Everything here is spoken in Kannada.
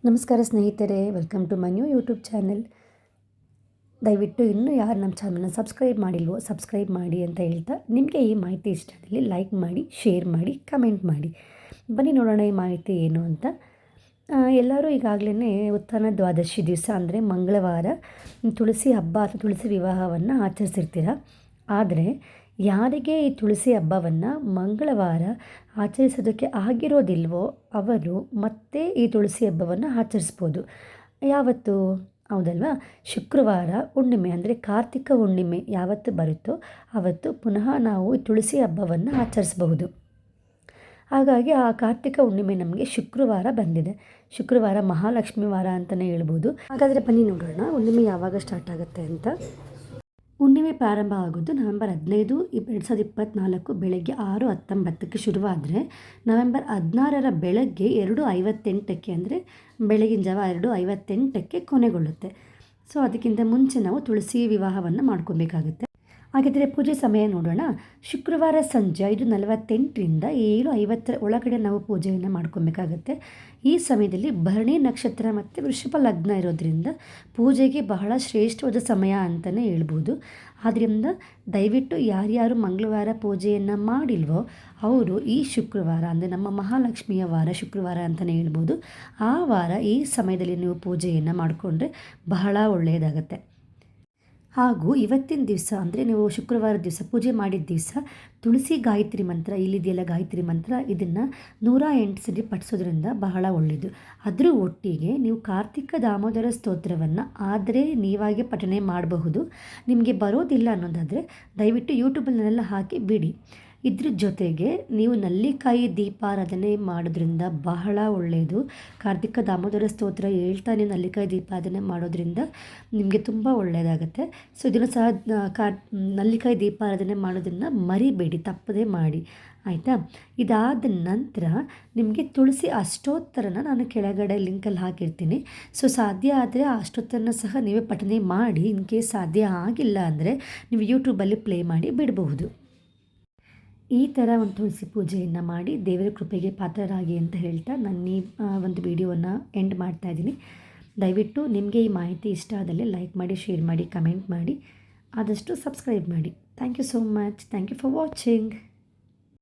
ನಮಸ್ಕಾರ ಸ್ನೇಹಿತರೆ, welcome to my new YouTube channel. ದಯವಿಟ್ಟು ಇನ್ನೂ ಯಾರು ನಮ್ಮ ಚಾನಲ್ನ ಸಬ್ಸ್ಕ್ರೈಬ್ ಮಾಡಿಲ್ವೋ ಸಬ್ಸ್ಕ್ರೈಬ್ ಮಾಡಿ ಅಂತ ಹೇಳ್ತಾ, ನಿಮಗೆ ಈ ಮಾಹಿತಿ ಇಷ್ಟ ಆದಲ್ಲಿ ಲೈಕ್ ಮಾಡಿ, ಶೇರ್ ಮಾಡಿ, ಕಮೆಂಟ್ ಮಾಡಿ. ಬನ್ನಿ ನೋಡೋಣ ಈ ಮಾಹಿತಿ ಏನು ಅಂತ. ಎಲ್ಲರೂ ಈಗಾಗಲೇ ಉತ್ಥಾನ ದ್ವಾದಶಿ ದಿವಸ ಅಂದರೆ ಮಂಗಳವಾರ ತುಳಸಿ ಹಬ್ಬ ಅಥವಾ ತುಳಸಿ ವಿವಾಹವನ್ನು ಆಚರಿಸಿರ್ತೀರ. ಆದರೆ ಯಾರಿಗೆ ಈ ತುಳಸಿ ಹಬ್ಬವನ್ನು ಮಂಗಳವಾರ ಆಚರಿಸೋದಕ್ಕೆ ಆಗಿರೋದಿಲ್ವೋ ಅವರು ಮತ್ತೆ ಈ ತುಳಸಿ ಹಬ್ಬವನ್ನು ಆಚರಿಸ್ಬೋದು. ಯಾವತ್ತು? ಹೌದಲ್ವಾ? ಶುಕ್ರವಾರ ಹುಣ್ಣಿಮೆ ಅಂದರೆ ಕಾರ್ತಿಕ ಹುಣ್ಣಿಮೆ ಯಾವತ್ತು ಬರುತ್ತೋ ಆವತ್ತು ಪುನಃ ನಾವು ಈ ತುಳಸಿ ಹಬ್ಬವನ್ನು ಆಚರಿಸಬಹುದು. ಹಾಗಾಗಿ ಆ ಕಾರ್ತಿಕ ಹುಣ್ಣಿಮೆ ನಮಗೆ ಶುಕ್ರವಾರ ಬಂದಿದೆ. ಶುಕ್ರವಾರ ಮಹಾಲಕ್ಷ್ಮಿ ವಾರ ಅಂತಲೇ ಹೇಳ್ಬೋದು. ಹಾಗಾದರೆ ಬನ್ನಿ ನೋಡೋಣ ಹುಣ್ಣಿಮೆ ಯಾವಾಗ ಸ್ಟಾರ್ಟ್ ಆಗುತ್ತೆ ಅಂತ. ಹುಣ್ಣಿಮೆ ಪ್ರಾರಂಭ ಆಗೋದು ನವೆಂಬರ್ 15, 2024 ಬೆಳಗ್ಗೆ 6:19ಕ್ಕೆ ಶುರುವಾದರೆ ನವೆಂಬರ್ 16 ಬೆಳಗ್ಗೆ 2:58 ಅಂದರೆ ಬೆಳಗಿನ ಜಾವ 2:58ಕ್ಕೆ ಕೊನೆಗೊಳ್ಳುತ್ತೆ. ಸೊ ಅದಕ್ಕಿಂತ ಮುಂಚೆ ನಾವು ತುಳಸಿ ವಿವಾಹವನ್ನು ಮಾಡ್ಕೊಬೇಕಾಗುತ್ತೆ. ಹಾಗಿದ್ದರೆ ಪೂಜೆ ಸಮಯ ನೋಡೋಣ. ಶುಕ್ರವಾರ ಸಂಜೆ 5:48ರಿಂದ 7:50 ಒಳಗಡೆ ನಾವು ಪೂಜೆಯನ್ನು ಮಾಡ್ಕೊಬೇಕಾಗತ್ತೆ. ಈ ಸಮಯದಲ್ಲಿ ಭರಣಿ ನಕ್ಷತ್ರ ಮತ್ತು ವೃಷಭ ಲಗ್ನ ಇರೋದ್ರಿಂದ ಪೂಜೆಗೆ ಬಹಳ ಶ್ರೇಷ್ಠವಾದ ಸಮಯ ಅಂತಲೇ ಹೇಳ್ಬೋದು. ಆದ್ದರಿಂದ ದಯವಿಟ್ಟು ಯಾರ್ಯಾರು ಮಂಗಳವಾರ ಪೂಜೆಯನ್ನು ಮಾಡಿಲ್ವೋ ಅವರು ಈ ಶುಕ್ರವಾರ ಅಂದರೆ ನಮ್ಮ ಮಹಾಲಕ್ಷ್ಮಿಯ ವಾರ ಶುಕ್ರವಾರ ಅಂತಲೇ ಹೇಳ್ಬೋದು, ಆ ವಾರ ಈ ಸಮಯದಲ್ಲಿ ನೀವು ಪೂಜೆಯನ್ನು ಮಾಡಿಕೊಂಡ್ರೆ ಬಹಳ ಒಳ್ಳೆಯದಾಗತ್ತೆ. ಹಾಗೂ ಇವತ್ತಿನ ದಿವಸ ಅಂದರೆ ನೀವು ಶುಕ್ರವಾರ ದಿವಸ ಪೂಜೆ ಮಾಡಿದ ದಿವಸ ತುಳಸಿ ಗಾಯತ್ರಿ ಮಂತ್ರ ಇಲ್ಲಿದೆಯಲ್ಲ, ಗಾಯತ್ರಿ ಮಂತ್ರ ಇದನ್ನು 108 ಸರಿ ಪಠಿಸೋದ್ರಿಂದ ಬಹಳ ಒಳ್ಳೆಯದು. ಅದರ ಒಟ್ಟಿಗೆ ನೀವು ಕಾರ್ತಿಕ ದಾಮೋದರ ಸ್ತೋತ್ರವನ್ನು ಆದರೆ ನೀವಾಗೆ ಪಠನೆ ಮಾಡಬಹುದು. ನಿಮಗೆ ಬರೋದಿಲ್ಲ ಅನ್ನೋದಾದರೆ ದಯವಿಟ್ಟು ಯೂಟ್ಯೂಬಲ್ಲೆಲ್ಲ ಹಾಕಿ ಬಿಡಿ. ಇದ್ರ ಜೊತೆಗೆ ನೀವು ನಲ್ಲಿಕಾಯಿ ದೀಪಾರಾಧನೆ ಮಾಡೋದ್ರಿಂದ ಬಹಳ ಒಳ್ಳೆಯದು. ಕಾರ್ತಿಕ ದಾಮೋದರ ಸ್ತೋತ್ರ ಹೇಳ್ತಾನೆ ನಲ್ಲಿಕಾಯಿ ದೀಪಾರಾಧನೆ ಮಾಡೋದ್ರಿಂದ ನಿಮಗೆ ತುಂಬ ಒಳ್ಳೆಯದಾಗುತ್ತೆ. ಸೊ ಇದನ್ನು ಸಹ ನಲ್ಲಿಕಾಯಿ ದೀಪಾರಾಧನೆ ಮಾಡೋದನ್ನು ಮರಿಬೇಡಿ, ತಪ್ಪದೇ ಮಾಡಿ, ಆಯಿತಾ? ಇದಾದ ನಂತರ ನಿಮಗೆ ತುಳಸಿ ಅಷ್ಟೋತ್ತರನ ನಾನು ಕೆಳಗಡೆ ಲಿಂಕಲ್ಲಿ ಹಾಕಿರ್ತೀನಿ. ಸೊ ಸಾಧ್ಯ ಆದರೆ ಆ ಅಷ್ಟೋತ್ತರನ ಸಹ ನೀವೇ ಪಠನೆ ಮಾಡಿ. ಇನ್ ಕೇಸ್ ಸಾಧ್ಯ ಆಗಿಲ್ಲ ಅಂದರೆ ನೀವು ಯೂಟ್ಯೂಬಲ್ಲಿ ಪ್ಲೇ ಮಾಡಿ ಬಿಡಬಹುದು. ಈ ಥರ ಒಂದು ತುಳಸಿ ಪೂಜೆಯನ್ನು ಮಾಡಿ ದೇವರ ಕೃಪೆಗೆ ಪಾತ್ರರಾಗಿ ಅಂತ ಹೇಳ್ತಾ ನಾನು ಈ ಒಂದು ವಿಡಿಯೋವನ್ನು ಎಂಡ್ ಮಾಡ್ತಾಯಿದ್ದೀನಿ. ದಯವಿಟ್ಟು ನಿಮಗೆ ಈ ಮಾಹಿತಿ ಇಷ್ಟ ಆದಲ್ಲಿ ಲೈಕ್ ಮಾಡಿ, ಶೇರ್ ಮಾಡಿ, ಕಮೆಂಟ್ ಮಾಡಿ, ಆದಷ್ಟು ಸಬ್ಸ್ಕ್ರೈಬ್ ಮಾಡಿ. Thank you so much. Thank you for watching.